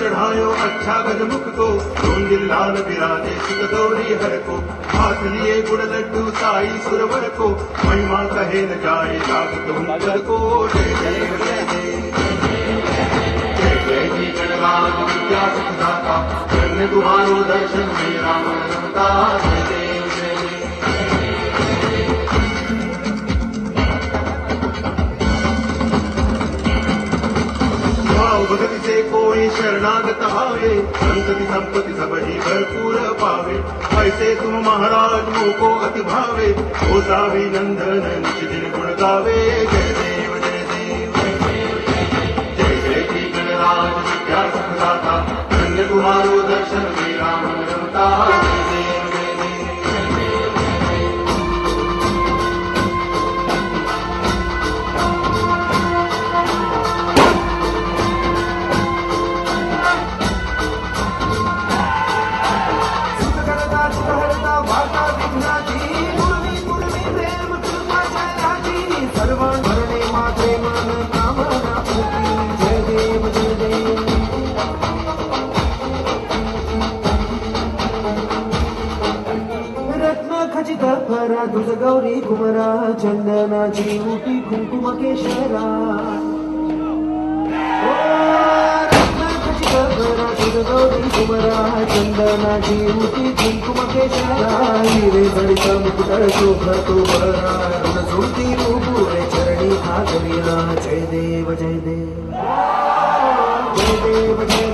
चढ़ायो अच्छा गजमुख को, रोंदिल लाल बिराजे सुत गौरी हर को, हाथ लिए गुड़ लड्डू साई सुरवर को, महिमा कहे न जाए लागत हुनर को। जय जय जय जय जय जय जी गणराज विद्या सुखदाता, धन्य तुम्हारो दर्शन में राम रमता। जय जय जय भगति से कोई शरणागत आवे, संतति संपत्ति सब ही भरपूर पावे। ऐसे तुम महाराज मोह को अति भावे, होता भी नंदन निज दिन गुण गावे। जय देव जय देव जय जय जी गणराज विद्या सुखदाता, धन्य तुम्हारो दर्शन में राम रमता। जय देव जय देव दुर्ग गौरी कुमरा, चंदनाची उटी कुंकुम केशरा। दुर्ग गौरी कुमरा, चंदनाची उटी कुंकुम केशरा। हिरे जडित मुकुट शोभतो बरा, ऋण सोती रूपुरे चरणी खाकरिया। जय देव जय देव जय देव जय